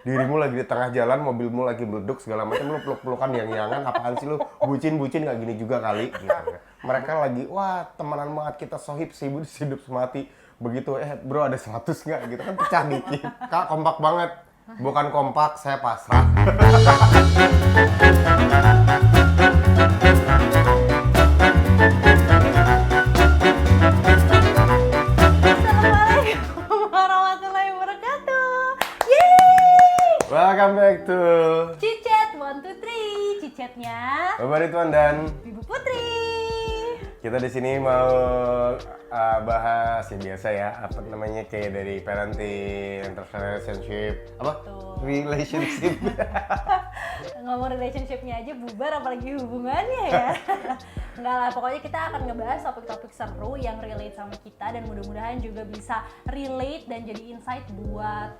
dirimu lagi di tengah jalan, mobilmu lagi meleduk segala macam, lu peluk-pelukan yang-yangan, apaan sih lu, bucin-bucin nggak gini juga kali gitu. Mereka lagi, wah temenan banget kita sohib hidup semati, begitu bro ada 100 nggak gitu kan, pecah dikit. Kak kompak banget, bukan kompak, saya pasrah. Assalamualaikum warahmatullahi wabarakatuh. Yeay! Welcome back to Cicet 1, 2, 3. Cicetnya Bapak Ridwan dan Ibu Putri. kita di sini mau bahas ya biasa ya, apa namanya, kayak dari parenting, terus relationship, apa? Betul. Relationship. Ngomong relationship-nya aja bubar, apalagi hubungannya ya. Enggak lah, pokoknya kita akan ngebahas topik-topik seru yang relate sama kita dan mudah-mudahan juga bisa relate dan jadi insight buat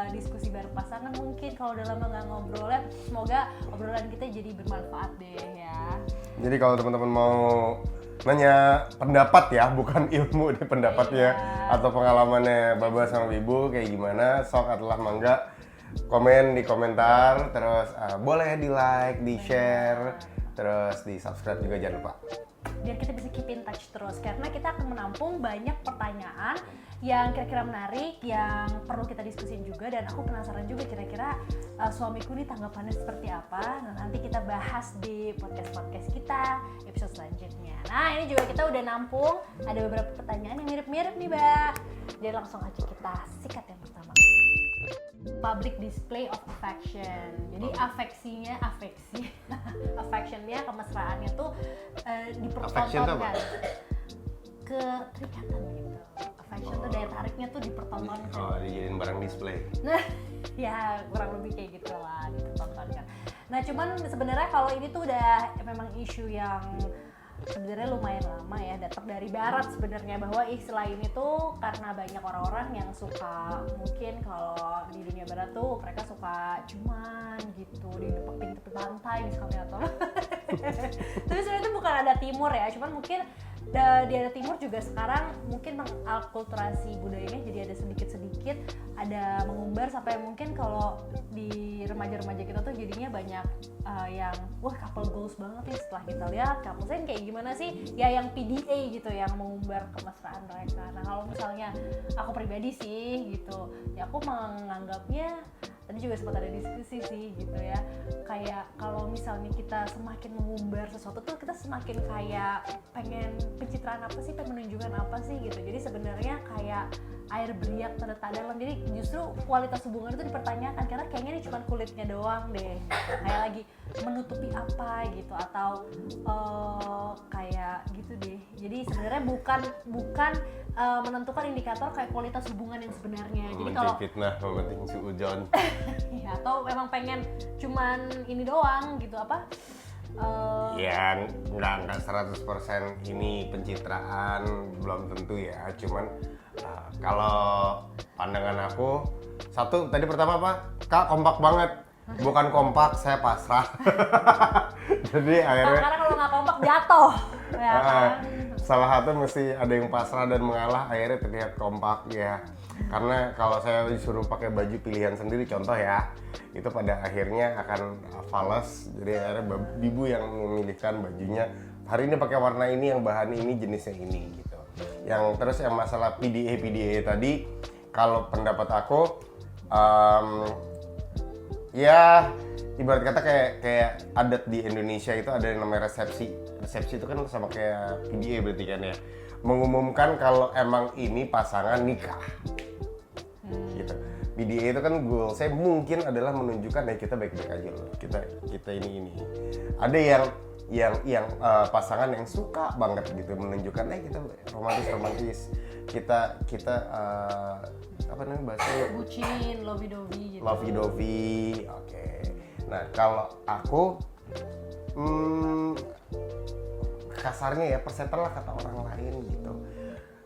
diskusi bareng pasangan mungkin kalau udah lama nggak ngobrol ya. Semoga obrolan kita jadi bermanfaat deh ya. Jadi kalau teman-teman mau nanya pendapat ya, bukan ilmu nih pendapatnya atau pengalamannya Baba sama Ibu kayak gimana, sok adalah mangga komen di komentar, terus boleh di like, di share, terus di subscribe juga jangan lupa. Biar kita bisa keep in touch terus karena kita akan menampung banyak pertanyaan yang kira-kira menarik yang perlu kita diskusin juga, dan aku penasaran juga kira-kira suamiku nih tanggapannya seperti apa. Nah, nanti kita bahas di podcast kita episode selanjutnya. Nah, ini juga kita udah nampung ada beberapa pertanyaan yang mirip-mirip nih, Mbak. Jadi langsung aja kita sikat yang pertama. Public display of affection. Jadi affectionnya, kemesraannya tuh dipertontonkan. Keterikatan gitu. Affection tuh daya tariknya tuh dipertontonkan. Oh, dijadiin barang display. Nah, ya kurang lebih kayak gitu lah, dipertontonkan. Nah, cuman sebenarnya kalau ini tuh udah memang isu yang sebenarnya lumayan lama ya, datang dari barat sebenarnya, bahwa istilah ini tuh karena banyak orang-orang yang suka, mungkin kalau di dunia barat tuh mereka suka cuman gitu di tepi pantai misalnya, atau tapi sebenarnya itu bukan ada timur ya, cuman mungkin di ada timur juga sekarang mungkin mengakulturasi budayanya, jadi ada sedikit-sedikit ada mengumbar sampai mungkin kalau di remaja-remaja kita tuh jadinya banyak yang wah couple goals banget nih setelah kita lihat couple saya kayak gimana sih ya, yang PDA gitu, yang mengumbar kemesraan mereka. Nah, kalau misalnya aku pribadi sih gitu ya, aku menganggapnya tadi juga sempat ada diskusi sih gitu ya, kayak kalau misalnya kita semakin mengumbar sesuatu tuh kita semakin kayak pengen pencitraan apa sih, pengen menunjukkan apa sih gitu. Jadi sebenarnya kayak air beriak terletak dalam, jadi justru kualitas hubungan itu dipertanyakan karena kayaknya ini cuma kulitnya doang deh, kayak lagi menutupi apa gitu, atau kayak gitu deh. Jadi sebenarnya bukan menentukan indikator kayak kualitas hubungan yang sebenarnya. Jadi kalau fitnah, mementing suudzon. ya, atau memang pengen cuman ini doang gitu, apa? Ya nggak 100% ini pencitraan, belum tentu ya. Cuman kalau pandangan aku, satu tadi pertama apa? Kak kompak banget, bukan kompak, saya pasrah. Jadi akhirnya karena kalau nggak kompak jatuh ya kan? Salah satu mesti ada yang pasrah dan mengalah, akhirnya terlihat kompak ya. Karena kalau saya disuruh pakai baju pilihan sendiri, contoh ya, itu pada akhirnya akan fales. Jadi akhirnya ibu yang memilihkan bajunya, hari ini pakai warna ini, yang bahan ini, jenisnya ini gitu. Yang terus yang masalah PDA tadi, kalau pendapat aku ya ibarat kata kayak adat di Indonesia itu ada yang namanya resepsi itu kan sama kayak PDA berarti kan ya, mengumumkan kalau emang ini pasangan nikah gitu. PDA itu kan goal saya mungkin adalah menunjukkan ya kita baik-baik aja loh, kita ini ada yang pasangan yang suka banget gitu menunjukkan kita romantis, kita apa namanya bahasanya, bucin, lovey-dovey gitu. Lovey-dovey, oke. Nah kalau aku kasarnya ya persetan lah kata orang lain gitu.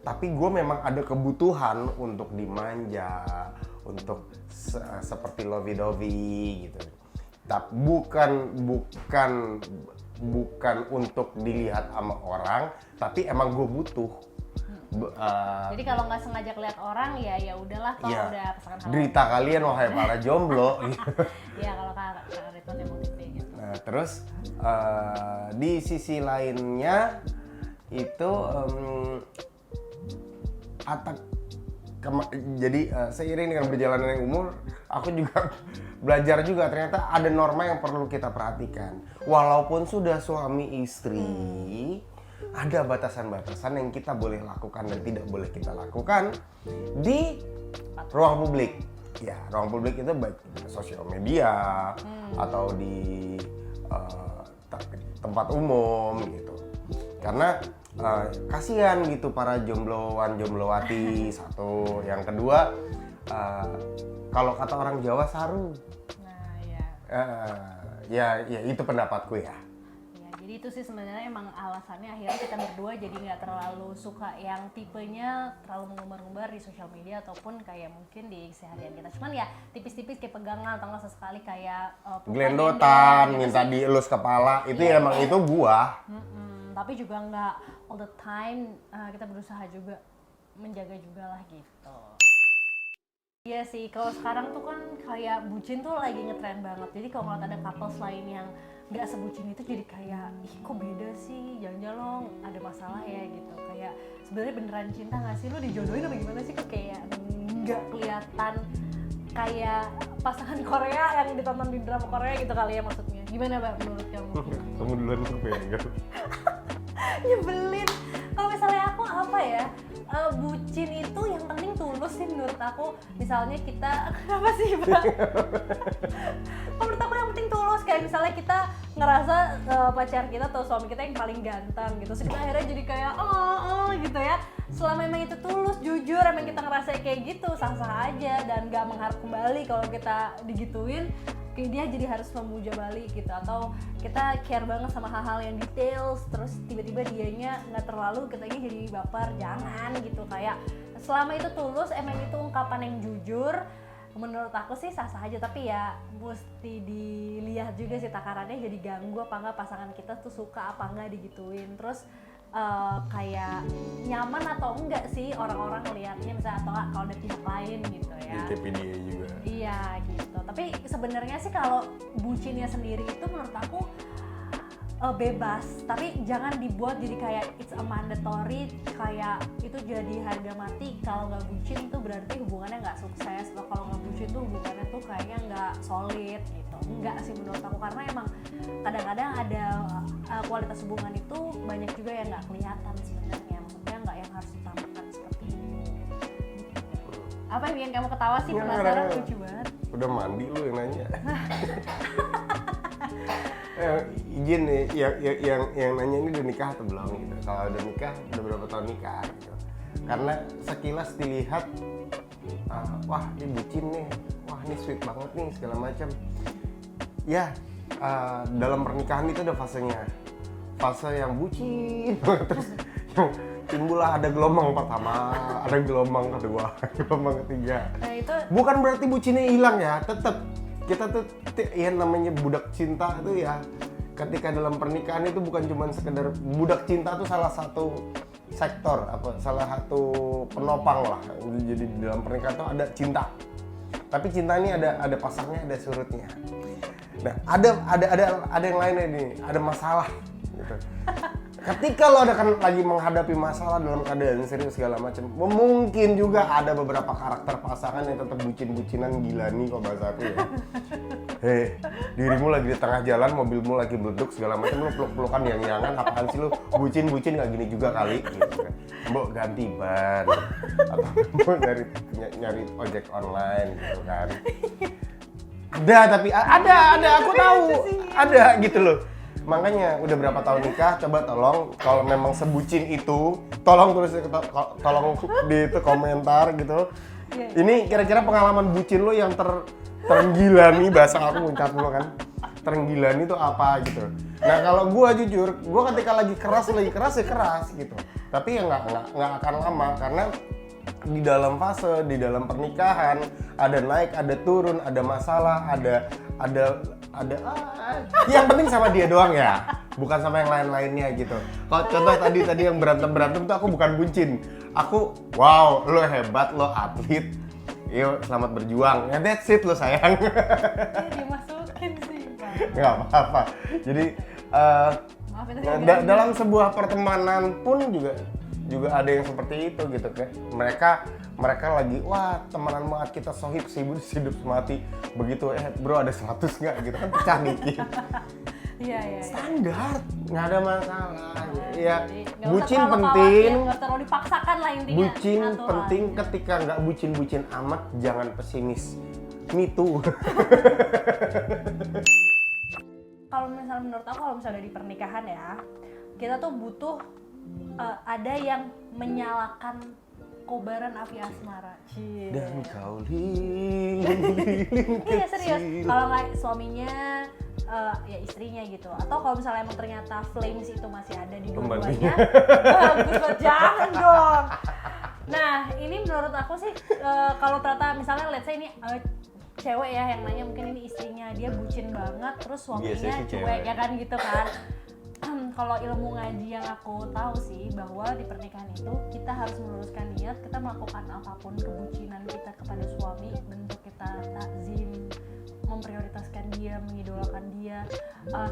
Tapi gue memang ada kebutuhan untuk dimanja, untuk seperti lovey-dovey gitu. Tapi bukan untuk dilihat sama orang, tapi emang gue butuh Jadi kalau nggak sengaja lihat orang ya udahlah, kalau ya, udah pasangan halal. derita kalian wahai para jomblo. Iya kalau Kak Ridwan emang tipe gitu. Nah, terus di sisi lainnya itu jadi seiring dengan berjalannya umur, aku juga belajar juga ternyata ada norma yang perlu kita perhatikan. Walaupun sudah suami istri, ada batasan-batasan yang kita boleh lakukan dan tidak boleh kita lakukan di ruang publik. Ya, ruang publik itu baik di sosial media atau di tempat umum gitu. Karena kasihan gitu para jomblowati satu. Yang kedua, kalau kata orang Jawa saru. Nah ya. Ya itu pendapatku ya. Ya, jadi itu sih sebenarnya emang alasannya akhirnya kita berdua jadi nggak terlalu suka yang tipenya terlalu mengumbar-umbar di sosial media ataupun kayak mungkin di keseharian kita. Cuman ya tipis-tipis kayak pegangan atau nggak sesekali kayak Glendotan, gitu minta sih. dielus kepala, itu Iya, ya emang itu gua. Tapi juga nggak all the time, kita berusaha juga menjaga juga lah gitu. Iya sih, kalau sekarang tuh kan kayak bucin tuh lagi ngetren banget. Jadi kalau ngeliat ada couples lain yang nggak sebucin itu jadi kayak, ih kok beda sih, jangan-jangan lo ada masalah ya gitu. Kayak sebenarnya beneran cinta nggak sih, lo dijodohin apa gimana sih? Kok kayak nggak kelihatan kayak pasangan Korea yang ditonton di drama Korea gitu kali ya maksudnya. Gimana Mbak menurut kamu? Kamu duluan tuh pegang. Nyebelin. Kalau misalnya aku apa ya, bucin itu yang penting tulus sih menurut aku. Misalnya kita kenapa sih Mbak? Menurut aku yang penting tulus, kayak misalnya kita ngerasa pacar kita atau suami kita yang paling ganteng gitu, terus kita akhirnya jadi kayak gitu ya. Selama memang itu tulus, jujur, emang kita ngerasa kayak gitu, sah-sah aja dan gak mengharap kembali kalau kita digituin. Kayak dia jadi harus memuja balik gitu, atau kita care banget sama hal-hal yang details, terus tiba-tiba dianya nggak terlalu, kitanya jadi baper. Jangan gitu, kayak selama itu tulus, emang itu ungkapan yang jujur, menurut aku sih sah-sah aja. Tapi ya mesti dilihat juga sih takarannya, jadi ganggu apa enggak pasangan kita tuh, suka apa enggak digituin, terus kayak nyaman atau enggak sih orang-orang ngelihatnya, misalnya atau enggak kalau ada pihak lain gitu ya. Kayak dia juga. Iya gitu. Tapi sebenarnya sih kalau bucinnya sendiri itu menurut aku bebas, tapi jangan dibuat jadi kayak it's a mandatory, kayak itu jadi harga mati. Kalau nggak bucin tuh berarti hubungannya nggak sukses, atau kalau nggak bucin tuh hubungannya tuh kayaknya nggak solid gitu. Enggak sih menurut aku, karena emang kadang-kadang ada kualitas hubungan itu banyak juga yang nggak kelihatan sebenarnya, maksudnya nggak yang harus ditambahkan seperti itu. Apa yang bikin kamu ketawa sih? Penasaran, lucu banget. Udah mandi lu yang nanya. Izin nih, yang nanya ini udah nikah atau belum gitu. Kalau udah nikah, udah berapa tahun nikah gitu. Karena sekilas dilihat, wah ini bucin nih, wah ini sweet banget nih segala macam. Ya, dalam pernikahan itu ada fasenya. Fase yang bucin, terus yang timbullah ada gelombang pertama, ada gelombang kedua, gelombang ketiga. Nah itu Bukan berarti bucinnya hilang ya, tetap kita tuh ya namanya budak cinta tuh ya, ketika dalam pernikahan itu bukan cuma sekedar budak cinta, tuh salah satu sektor salah satu penopang lah. Jadi di dalam pernikahan tuh ada cinta, tapi cinta ini ada pasangnya, ada surutnya. Nah ada yang lainnya nih, ada masalah gitu. Ketika lo lagi menghadapi masalah dalam keadaan serius segala macam, mungkin juga ada beberapa karakter pasangan yang tetap bucin-bucinan gila nih kok bahasa aku ya. Hei, dirimu lagi di tengah jalan, mobilmu lagi beleduk segala macam, lo peluk-pelukan yang-yangan, apaan sih lo? Bucin-bucin nggak gini juga kali gitu kan. Mbok ganti ban, atau mbok nyari ojek online gitu kan. Ada, tapi ada, aku tahu, ada gitu loh. Makanya udah berapa tahun nikah, coba tolong kalau memang sebucin itu, tolong tulis tolong di itu komentar gitu. Ini kira-kira pengalaman bucin lo yang terenggilani, bahasa aku ngucap lo kan. Terenggilani itu apa gitu. Nah, kalau gua jujur, gua ketika lagi keras ya keras gitu. Tapi ya nggak akan lama, karena di dalam fase, di dalam pernikahan ada naik, ada turun, ada masalah, ada yang penting sama dia doang ya. bukan sama yang lain-lainnya gitu. Kalau contoh tadi yang berantem tuh aku bukan bucin. Aku, wow, lo hebat, lo atlet. Yuk, selamat berjuang. Ya that's it lo sayang. Dimasukin sih. Nggak apa-apa. Jadi Maaf itu dalam sebuah pertemanan pun juga ada yang seperti itu gitu kan. Mereka lagi wah temenan banget kita sohib hidup semati, begitu bro ada 100 nggak gitu kan pecah dikit. Iya. Standar, nggak ada masalah. Ya Jadi, nggak bucin usah terlalu penting. khawatir, nggak terlalu dipaksakan lah intinya. Bucin aturan. penting, ketika nggak bucin amat jangan pesimis. Me too. Kalau misalnya menurut aku kalau misalnya di pernikahan ya, kita tuh butuh ada yang menyalakan kobaran api asmara. Cie. Dan kau lilin Iya serius. kecil. Kalau nggak suaminya, ya istrinya gitu. Atau kalau misalnya emang ternyata flames itu masih ada di dua-duanya, bagus banget, jangan dong. Nah ini menurut aku sih kalau ternyata misalnya let's say ini cewek ya yang nanya, mungkin ini istrinya dia bucin banget, terus suaminya Biasanya sih cuek cewek. ya kan gitu kan. Kalau ilmu ngaji yang aku tahu sih bahwa di pernikahan itu kita harus meluruskan niat, kita melakukan apapun kebucinan kita kepada suami, bentuk kita takzim, memprioritaskan dia, mengidolakan dia,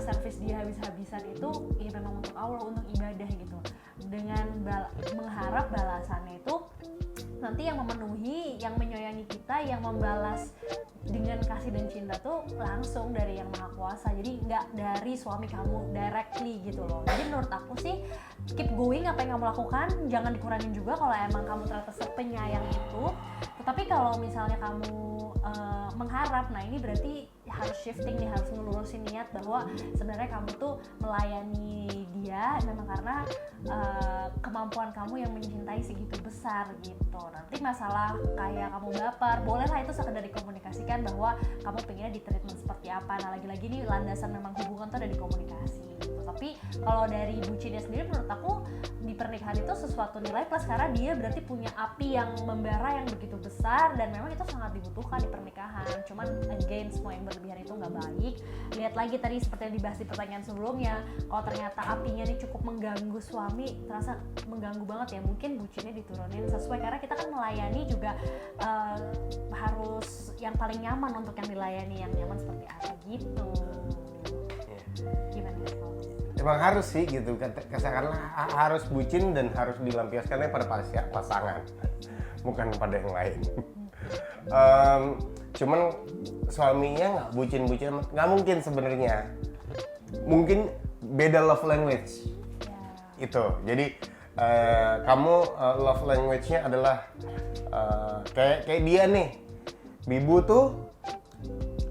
servis dia habis-habisan itu ya memang untuk Allah, untuk ibadah gitu. Dengan mengharap balasannya itu nanti yang memenuhi, yang menyayangi kita, yang membalas dengan kasih dan cinta tuh langsung dari yang Maha Kuasa. Jadi nggak dari suami kamu directly gitu loh. Jadi menurut aku sih keep going apa yang kamu lakukan, jangan dikurangin juga kalau emang kamu ternyata sepenyayang itu. Tetapi kalau misalnya kamu mengharap, nah ini berarti harus shifting nih, harus ngelurusin niat bahwa sebenarnya kamu tuh melayani dia memang karena kemampuan kamu yang mencintai segitu besar gitu. Nanti masalah kayak kamu baper, bolehlah itu sekedar dikomunikasikan bahwa kamu pengennya di treatment seperti apa. Nah lagi-lagi nih landasan memang hubungan tuh ada di komunikasi gitu. Tapi kalau dari bucinnya sendiri menurut aku di pernikahan itu sesuatu nilai plus karena dia berarti punya api yang membara yang begitu besar dan memang itu sangat dibutuhkan di pernikahan. Cuman again semua yang berlebihan itu nggak baik. Lihat lagi tadi seperti yang dibahas di pertanyaan sebelumnya, kalau ternyata apinya ini cukup mengganggu suami, terasa mengganggu banget ya, mungkin bucinnya diturunin sesuai karena kita kan melayani juga harus yang paling nyaman untuk yang dilayani, yang nyaman seperti apa gitu. Gimana ya? Emang harus sih gitu, katakanlah harus bucin dan harus dilampiaskannya pada pasangan, bukan pada yang lain. Cuman suaminya nggak bucin-bucin, nggak mungkin sebenarnya. Mungkin beda love language itu. Jadi kamu love language-nya adalah kayak dia nih, Bibu tuh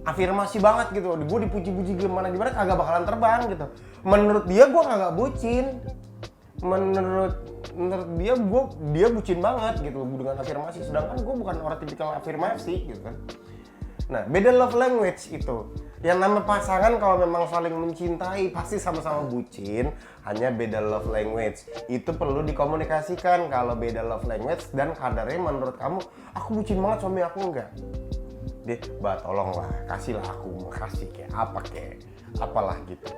afirmasi banget gitu. Gue dipuji-puji gimana kagak bakalan terbang gitu. Menurut dia gue kagak bucin. Menurut dia bucin banget gitu dengan afirmasi, sedangkan gue bukan orang tipikal afirmasi gitu kan. Nah beda love language itu. Yang nama pasangan kalau memang saling mencintai pasti sama-sama bucin, hanya beda love language. Itu perlu dikomunikasikan kalau beda love language dan kadarnya menurut kamu aku bucin banget, suami aku enggak. Dia, tolonglah kasihlah aku, makasih kayak apa kayak apalah gitu.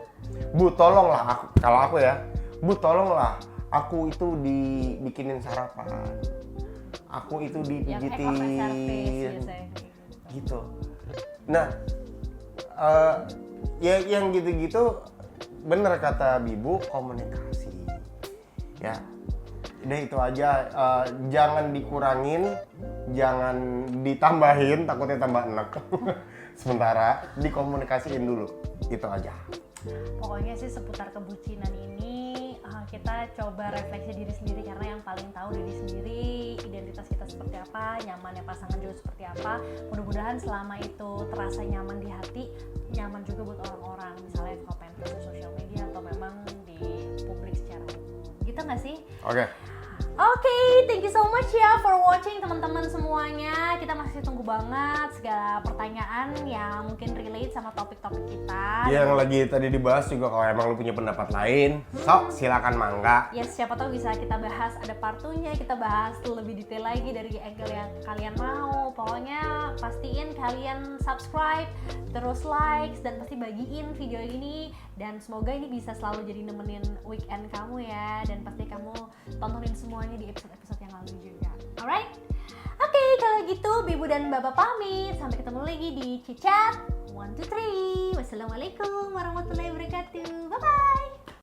Bu tolonglah aku, kalau aku ya, Bu tolonglah aku itu dibikinin sarapan, aku itu dipijitin gitu. Nah ya yang gitu-gitu bener kata Bibu, komunikasi ya udah itu aja. Jangan dikurangin, jangan ditambahin, takutnya tambah enak. Sementara dikomunikasiin dulu, itu aja. Pokoknya sih seputar kebucinan ini kita coba refleksi diri sendiri, karena yang paling tahu diri sendiri, identitas kita seperti apa, nyamannya pasangan juga seperti apa. Mudah-mudahan selama itu terasa nyaman di hati, nyaman juga buat orang-orang, misalnya kalau pengen post di sosial media atau memang di publik secara umum, gitu nggak sih? Oke. Oke, thank you so much ya for watching teman-teman semuanya. Kita masih tunggu banget segala pertanyaan yang mungkin relate sama topik-topik kita. Yang lagi tadi dibahas juga kalau emang lu punya pendapat lain, sok silakan mangga. Yes, siapa tahu bisa kita bahas ada part 2-nya, kita bahas lebih detail lagi dari angle yang kalian mau. Pokoknya pastiin kalian subscribe, terus likes, dan pasti bagiin video ini. Dan semoga ini bisa selalu jadi nemenin weekend kamu ya. Dan pasti kamu tontonin semuanya di episode-episode yang lalu juga. Alright? Oke, kalau gitu Bibu dan Baba pamit. Sampai ketemu lagi di Cicat 1, 2, 3. Wassalamualaikum warahmatullahi wabarakatuh.